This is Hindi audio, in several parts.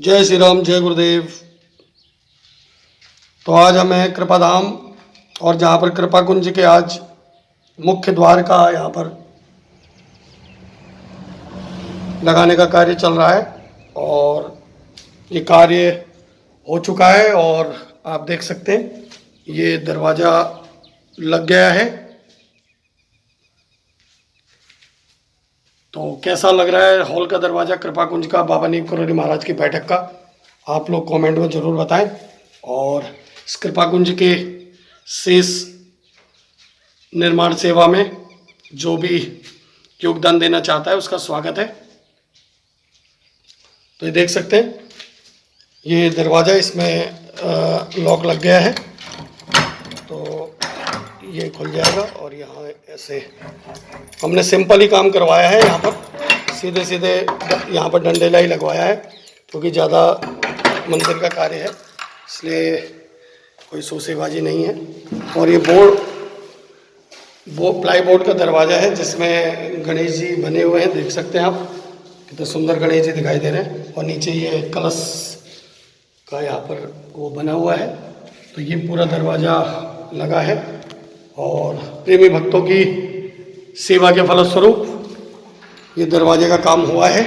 जय श्री राम, जय गुरुदेव। तो आज हमें कृपा धाम और जहाँ पर कृपा कुंज के आज मुख्य द्वार का यहाँ पर लगाने का कार्य चल रहा है और ये कार्य हो चुका है और आप देख सकते हैं ये दरवाज़ा लग गया है। तो कैसा लग रहा है हॉल का दरवाज़ा कृपा कुंज का, बाबा नीम करोली महाराज की बैठक का, आप लोग कमेंट में ज़रूर बताएं। और इस कृपा कुंज के शेष निर्माण सेवा में जो भी योगदान देना चाहता है उसका स्वागत है। तो ये देख सकते हैं ये दरवाज़ा, इसमें लॉक लग गया है तो ये खुल जाएगा। और यहाँ ऐसे हमने सिंपल ही काम करवाया है, यहाँ पर सीधे सीधे यहाँ पर डंडेला ही लगवाया है क्योंकि ज़्यादा मंदिर का कार्य है, इसलिए कोई शोसेबाजी नहीं है। और ये प्लाई बोर्ड का दरवाज़ा है जिसमें गणेश जी बने हुए हैं, देख सकते हैं आप कितने सुंदर गणेश जी दिखाई दे रहे हैं। और नीचे ये कलश का यहाँ पर वो बना हुआ है। तो ये पूरा दरवाज़ा लगा है और प्रेमी भक्तों की सेवा के फलस्वरूप ये दरवाजे का काम हुआ है।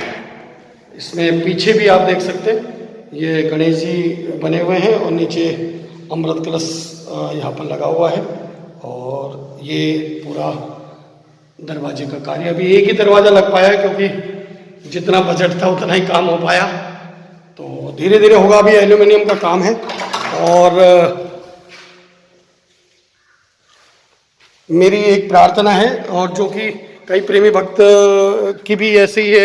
इसमें पीछे भी आप देख सकते हैं ये गणेश जी बने हुए हैं और नीचे अमृत कलश यहाँ पर लगा हुआ है। और ये पूरा दरवाजे का कार्य अभी एक ही दरवाज़ा लग पाया है क्योंकि जितना बजट था उतना ही काम हो पाया। तो धीरे धीरे होगा, अभी एल्यूमिनियम का काम है। और मेरी एक प्रार्थना है और जो कि कई प्रेमी भक्त की भी ऐसे ये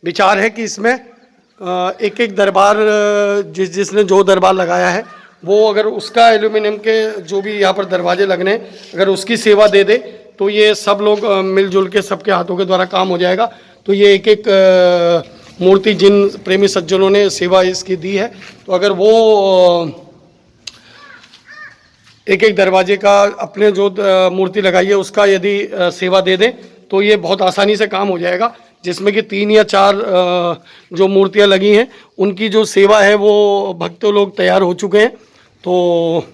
विचार है कि इसमें एक एक दरबार जिसने जो दरबार लगाया है वो अगर उसका एल्यूमिनियम के जो भी यहाँ पर दरवाजे लगने अगर उसकी सेवा दे दे तो ये सब लोग मिलजुल के सबके हाथों के द्वारा काम हो जाएगा। तो ये एक एक मूर्ति जिन प्रेमी सज्जनों ने सेवा इसकी दी है तो अगर वो एक एक दरवाजे का अपने जो मूर्ति लगाई है उसका यदि सेवा दे दें तो ये बहुत आसानी से काम हो जाएगा। जिसमें कि 3 या 4 जो मूर्तियां लगी हैं उनकी जो सेवा है वो भक्तों लोग तैयार हो चुके हैं। तो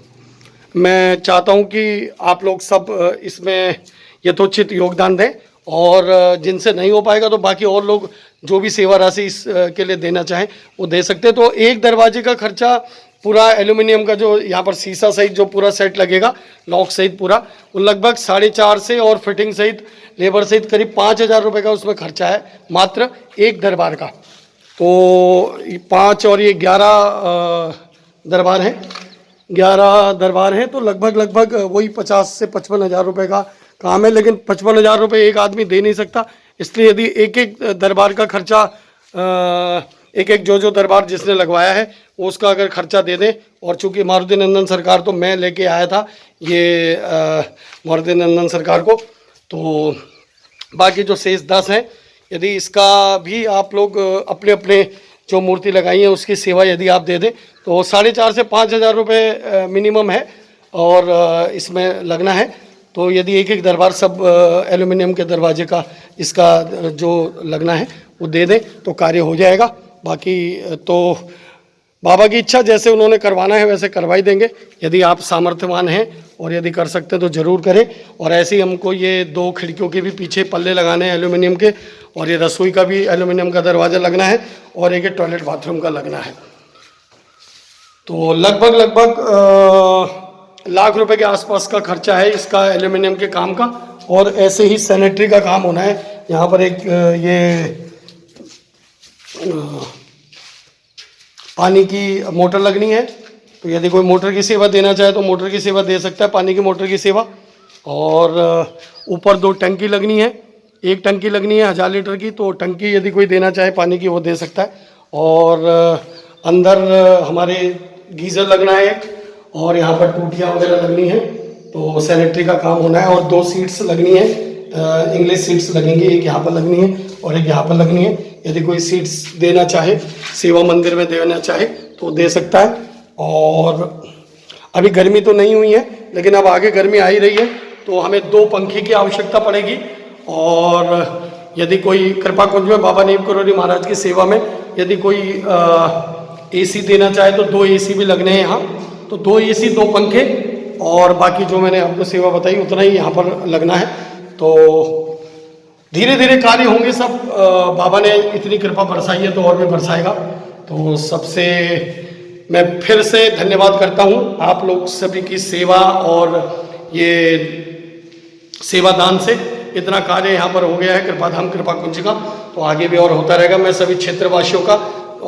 मैं चाहता हूं कि आप लोग सब इसमें यथोचित योगदान दें और जिनसे नहीं हो पाएगा तो बाकी और लोग जो भी सेवा राशि इस के लिए देना चाहें वो दे सकते हैं। तो एक दरवाजे का खर्चा पूरा एल्यूमिनियम का जो यहाँ पर शीशा सहित जो पूरा सेट लगेगा लॉक सहित पूरा वो लगभग 4.5 से और फिटिंग सहित लेबर सहित करीब 5,000 रुपये का उसमें खर्चा है मात्र एक दरबार का। तो 5 और ये 11 दरबार हैं, 11 दरबार हैं तो लगभग वही 50 से 55,000 रुपये का काम है। लेकिन 55,000 रुपये एक आदमी दे नहीं सकता, इसलिए यदि एक एक दरबार का खर्चा एक एक जो दरबार जिसने लगवाया है वो उसका अगर खर्चा दे दें। और चूंकि मारुति नंदन सरकार तो मैं लेके आया था ये मारुति नंदन सरकार को, तो बाकी जो शेष 10 हैं यदि इसका भी आप लोग अपने अपने जो मूर्ति लगाई है उसकी सेवा यदि आप दे दें तो 4.5 से 5,000 रुपये मिनिमम है और इसमें लगना है। तो यदि एक एक दरबार सब एल्यूमिनियम के दरवाजे का इसका जो लगना है वो दे दें तो कार्य हो जाएगा। बाकी तो बाबा की इच्छा, जैसे उन्होंने करवाना है वैसे करवाई देंगे। यदि आप सामर्थ्यवान हैं और यदि कर सकते हैं तो ज़रूर करें। और ऐसे ही हमको ये 2 खिड़कियों के भी पीछे पल्ले लगाने हैं एल्यूमिनियम के, और ये रसोई का भी एल्यूमिनियम का दरवाज़ा लगना है और एक टॉयलेट बाथरूम का लगना है। तो लगभग लाख रुपए के आसपास का खर्चा है इसका एल्यूमिनियम के काम का। और ऐसे ही सैनिटरी का काम होना है। यहाँ पर एक ये पानी की मोटर लगनी है, तो यदि कोई मोटर की सेवा देना चाहे तो मोटर की सेवा दे सकता है, पानी की मोटर की सेवा। और ऊपर 2 टंकी लगनी है, एक टंकी लगनी है 1000 लीटर की, तो टंकी यदि कोई देना चाहे पानी की वो दे सकता है। और अंदर हमारे गीज़र लगना है और यहाँ पर टूटियाँ वगैरह लगनी है। तो सैनिटरी का काम होना है। और 2 सीट्स लगनी है, इंग्लिश सीट्स लगेंगी, एक यहाँ पर लगनी है और एक यहाँ पर लगनी है। यदि कोई सीट्स देना चाहे, सेवा मंदिर में देना चाहे तो दे सकता है। और अभी गर्मी तो नहीं हुई है लेकिन अब आगे गर्मी आ ही रही है तो हमें 2 पंखे की आवश्यकता पड़ेगी। और यदि कोई कृपा कुंज में बाबा नीम करोली महाराज की सेवा में यदि कोई एसी देना चाहे तो 2 एसी भी लगने हैं यहाँ, तो 2 एसी 2 पंखे, और बाकी जो मैंने आपको सेवा बताई उतना ही यहाँ पर लगना है। तो धीरे धीरे कार्य होंगे सब। बाबा ने इतनी कृपा बरसाई है तो और भी बरसाएगा। तो सबसे मैं फिर से धन्यवाद करता हूँ आप लोग सभी की सेवा, और ये सेवादान से इतना कार्य यहाँ पर हो गया है कृपाधाम कृपा कुंज का, तो आगे भी और होता रहेगा। मैं सभी क्षेत्रवासियों का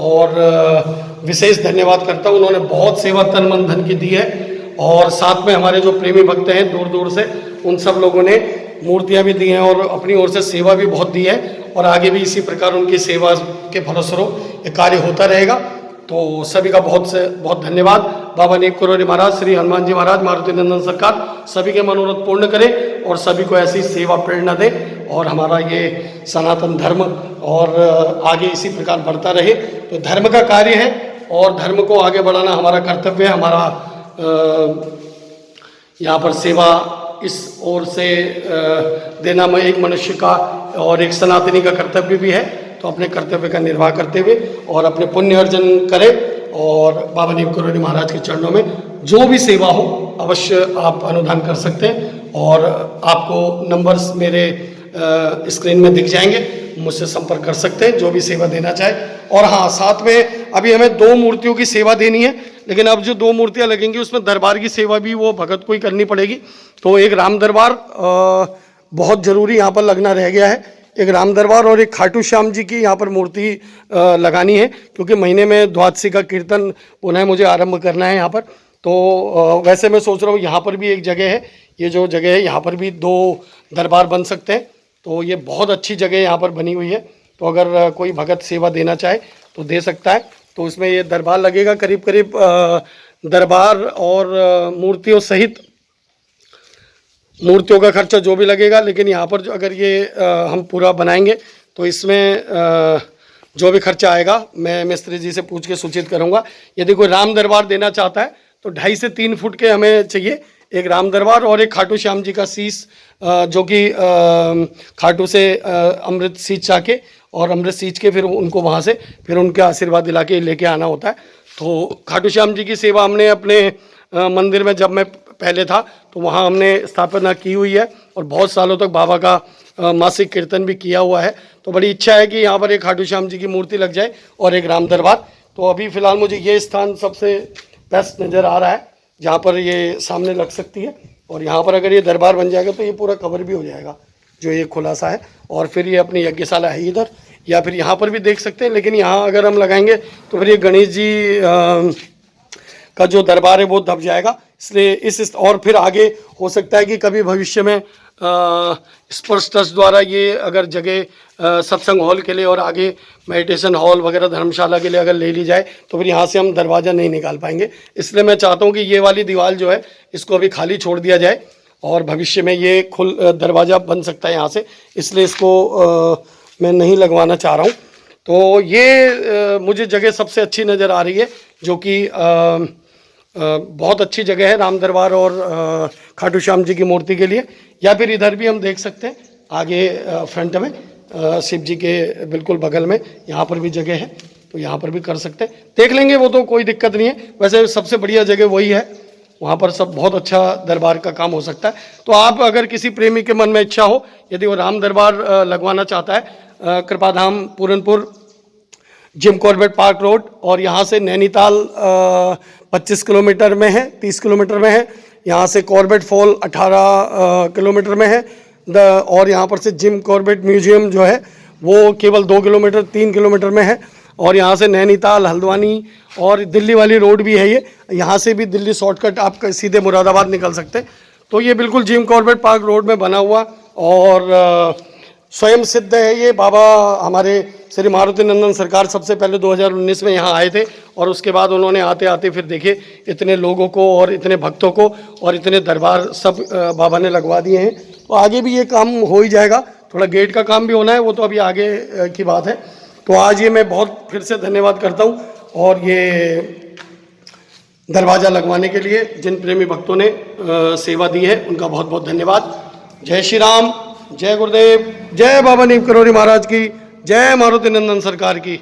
और विशेष धन्यवाद करता हूँ, उन्होंने बहुत सेवा तन मन धन की दी है। और साथ में हमारे जो प्रेमी भक्त हैं दूर दूर से, उन सब लोगों ने मूर्तियाँ भी दी हैं और अपनी ओर से सेवा भी बहुत दी है, और आगे भी इसी प्रकार उनकी सेवा के फलस्वरूप ये कार्य होता रहेगा। तो सभी का बहुत से बहुत धन्यवाद। बाबा नीम करोड़ी महाराज, श्री हनुमान जी महाराज, मारुति नंदन सरकार सभी के मनोरथ पूर्ण करें और सभी को ऐसी सेवा प्रेरणा दे, और हमारा ये सनातन धर्म और आगे इसी प्रकार बढ़ता रहे। तो धर्म का कार्य है और धर्म को आगे बढ़ाना हमारा कर्तव्य है। हमारा यहाँ पर सेवा इस ओर से देना में एक मनुष्य का और एक सनातनी का कर्तव्य भी है। तो अपने कर्तव्य का निर्वाह करते हुए और अपने पुण्य अर्जन करें, और बाबा नीम करोड़ी महाराज के चरणों में जो भी सेवा हो अवश्य आप अनुदान कर सकते हैं, और आपको नंबर्स मेरे स्क्रीन में दिख जाएंगे, मुझसे संपर्क कर सकते हैं जो भी सेवा देना चाहे। और हाँ, साथ में अभी हमें 2 मूर्तियों की सेवा देनी है, लेकिन अब जो 2 मूर्तियाँ लगेंगी उसमें दरबार की सेवा भी वो भगत को ही करनी पड़ेगी। तो एक राम दरबार बहुत ज़रूरी यहाँ पर लगना रह गया है, एक राम दरबार और एक खाटू श्याम जी की यहाँ पर मूर्ति लगानी है, क्योंकि महीने में द्वादशी का कीर्तन पुनः मुझे आरंभ करना है यहाँ पर। तो वैसे मैं सोच रहा हूँ यहाँ पर भी एक जगह है, ये जो जगह है यहाँ पर भी 2 दरबार बन सकते हैं। तो ये बहुत अच्छी जगह यहाँ पर बनी हुई है, तो अगर कोई भगत सेवा देना चाहे तो दे सकता है। तो उसमें ये दरबार लगेगा, करीब करीब दरबार और मूर्तियों सहित मूर्तियों का खर्चा जो भी लगेगा। लेकिन यहाँ पर जो अगर ये हम पूरा बनाएंगे तो इसमें जो भी खर्चा आएगा मैं मिस्त्री जी से पूछ के सूचित करूँगा। यदि कोई राम दरबार देना चाहता है तो 2.5 से 3 फुट के हमें चाहिए एक राम दरबार, और एक खाटू श्याम जी का शीश, जो कि खाटू से अमृत सींच के और अमृत सींच के फिर उनको वहाँ से फिर उनके आशीर्वाद दिला के लेके आना होता है। तो खाटू श्याम जी की सेवा हमने अपने मंदिर में जब मैं पहले था तो वहाँ हमने स्थापना की हुई है, और बहुत सालों तक बाबा का मासिक कीर्तन भी किया हुआ है। तो बड़ी इच्छा है कि यहाँ पर एक खाटू श्याम जी की मूर्ति लग जाए और एक राम दरबार। तो अभी फ़िलहाल मुझे ये स्थान सबसे बेस्ट नज़र आ रहा है जहाँ पर ये सामने लग सकती है, और यहाँ पर अगर ये दरबार बन जाएगा तो ये पूरा कवर भी हो जाएगा जो ये खुलासा है। और फिर ये अपनी यज्ञशाला है इधर, या फिर यहाँ पर भी देख सकते हैं। लेकिन यहाँ अगर हम लगाएंगे तो फिर ये गणेश जी का जो दरबार है वो दब जाएगा, इसलिए इस और फिर आगे हो सकता है कि कभी भविष्य में स्पर्श ट्रस्ट द्वारा ये अगर जगह सत्संग हॉल के लिए और आगे मेडिटेशन हॉल वगैरह धर्मशाला के लिए अगर ले ली जाए तो फिर यहाँ से हम दरवाज़ा नहीं निकाल पाएंगे। इसलिए मैं चाहता हूँ कि ये वाली दीवार जो है इसको अभी खाली छोड़ दिया जाए, और भविष्य में ये दरवाज़ा बन सकता है यहाँ से, इसलिए इसको मैं नहीं लगवाना चाह रहा हूँ। तो ये मुझे जगह सबसे अच्छी नज़र आ रही है, जो कि बहुत अच्छी जगह है राम दरबार और खाटू श्याम जी की मूर्ति के लिए। या फिर इधर भी हम देख सकते हैं आगे फ्रंट में शिव जी के बिल्कुल बगल में यहाँ पर भी जगह है, तो यहाँ पर भी कर सकते हैं, देख लेंगे वो तो कोई दिक्कत नहीं है। वैसे सबसे बढ़िया जगह वही है, वहाँ पर सब बहुत अच्छा दरबार का काम हो सकता है। तो आप अगर किसी प्रेमी के मन में इच्छा हो, यदि वो राम दरबार लगवाना चाहता है, Kripadham Puranpur Jim Corbett park road, और यहाँ से नैनीताल 25 किलोमीटर में है, 30 किलोमीटर में है। यहाँ से कॉर्बेट फॉल 18 किलोमीटर में है। और यहाँ पर से जिम कॉर्बेट म्यूजियम जो है वो केवल 2 किलोमीटर 3 किलोमीटर में है। और यहाँ से नैनीताल, हल्द्वानी और दिल्ली वाली रोड भी है ये, यहाँ से भी दिल्ली शॉर्टकट आप सीधे मुरादाबाद निकल सकते हैं। तो ये बिल्कुल जिम कॉर्बेट पार्क रोड में बना हुआ और स्वयं सिद्ध है ये। बाबा हमारे श्री मारुति नंदन सरकार सबसे पहले 2019 में यहाँ आए थे, और उसके बाद उन्होंने आते आते फिर देखे इतने लोगों को और इतने भक्तों को और इतने दरबार सब बाबा ने लगवा दिए हैं। तो आगे भी ये काम हो ही जाएगा, थोड़ा गेट का काम भी होना है, वो तो अभी आगे की बात है। तो आज ये मैं बहुत फिर से धन्यवाद करता हूँ, और ये दरवाज़ा लगवाने के लिए जिन प्रेमी भक्तों ने सेवा दी है उनका बहुत बहुत धन्यवाद। जय श्री राम, जय गुरुदेव, जय बाबा नीम करोड़ी महाराज की, जय मारुति नंदन सरकार की।